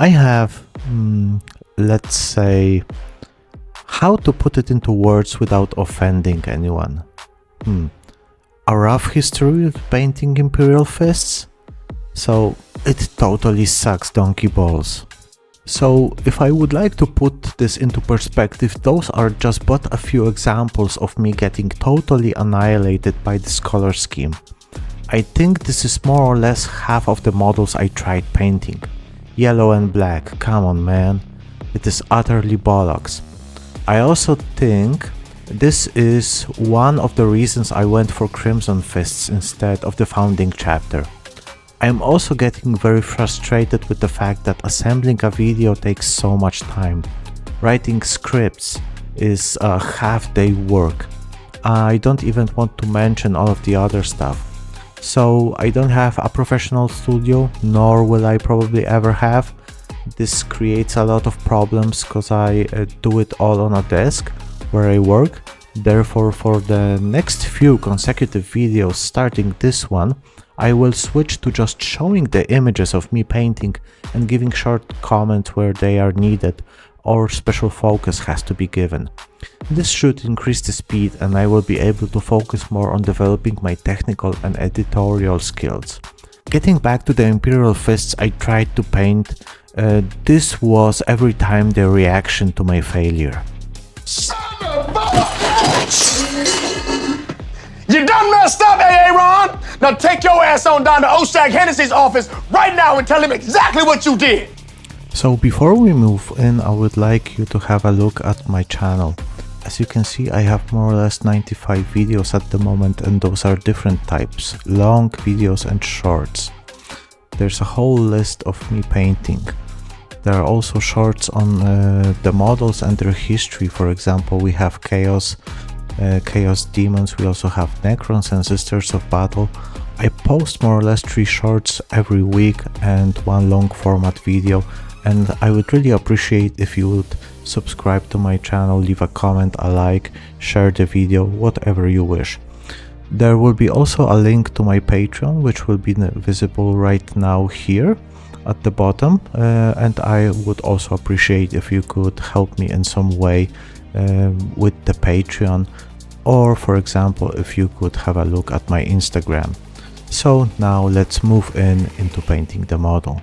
I have, let's say, how to put it into words without offending anyone. A rough history of painting Imperial fists? So it totally sucks donkey balls. So if I would like to put this into perspective, those are just but a few examples of me getting totally annihilated by this color scheme. I think this is more or less half of the models I tried painting. Yellow and black, come on man, it is utterly bollocks. I also think this is one of the reasons I went for Crimson Fists instead of the founding chapter. I am also getting very frustrated with the fact that assembling a video takes so much time. Writing scripts is a half-day work. I don't even want to mention all of the other stuff. So I don't have a professional studio, nor will I probably ever have. This creates a lot of problems because I do it all on a desk where I work. Therefore, for the next few consecutive videos starting this one, I will switch to just showing the images of me painting and giving short comments where they are needed or special focus has to be given. This should increase the speed and I will be able to focus more on developing my technical and editorial skills. Getting back to the Imperial fists I tried to paint, this was every time the reaction to my failure. You done messed up, Aaron! Now take your ass on down to Oshag Hennessy's office right now and tell him exactly what you did! So before we move in, I would like you to have a look at my channel. As you can see, I have more or less 95 videos at the moment, and those are different types, long videos and shorts. There's a whole list of me painting. There are also shorts on the models and their history. For example, we have Chaos Demons, we also have Necrons and Sisters of Battle. I post more or less 3 shorts every week and 1 long format video, and I would really appreciate if you would subscribe to my channel, leave a comment, a like, share the video, whatever you wish. There will be also a link to my Patreon, which will be visible right now here at the bottom, and I would also appreciate if you could help me in some way with the Patreon, or for example if you could have a look at my Instagram. So now let's move into painting the model.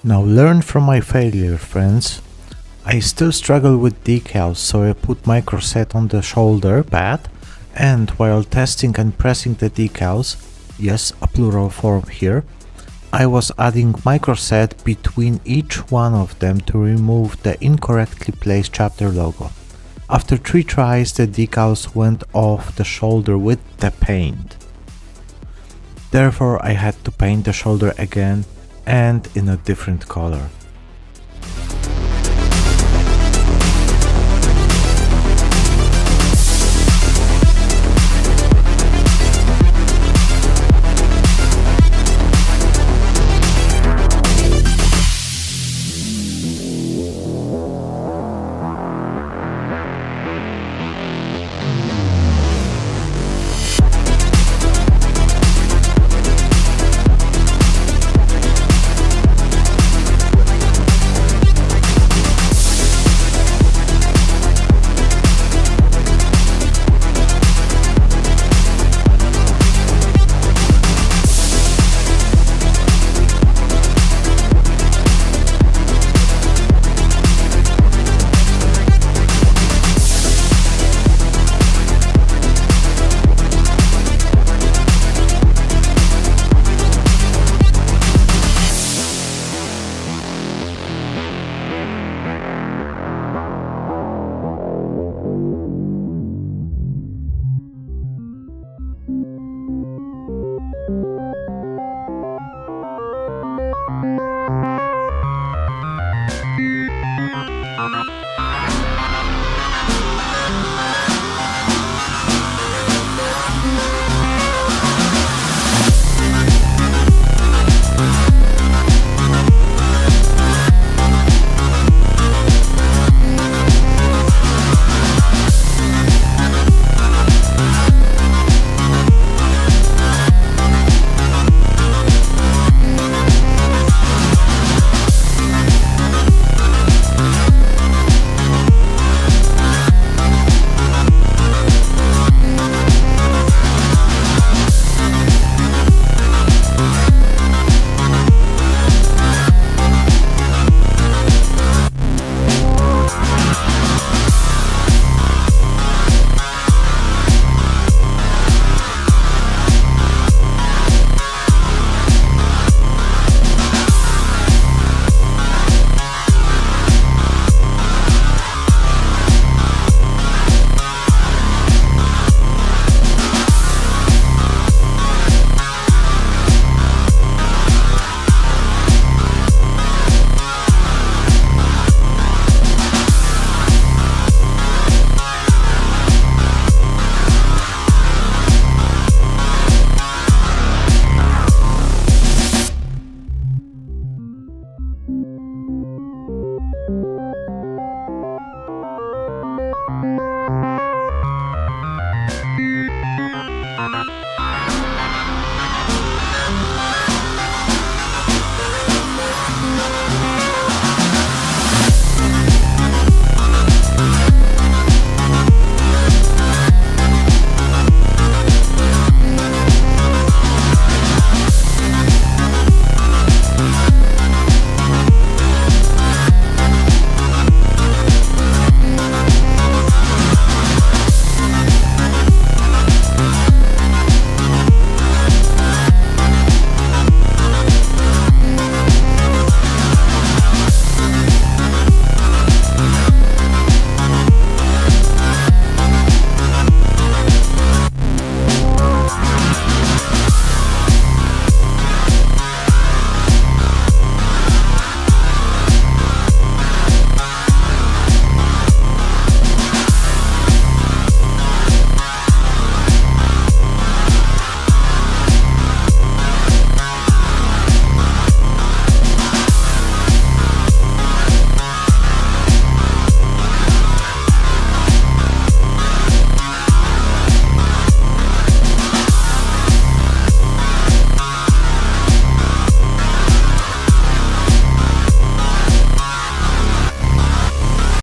Now learn from my failure, friends. I still struggle with decals, so I put microset on the shoulder pad, and while testing and pressing the decals, yes, a plural form here, I was adding microset between each one of them to remove the incorrectly placed chapter logo. After 3 tries, the decals went off the shoulder with the paint. Therefore I had to paint the shoulder again and in a different color.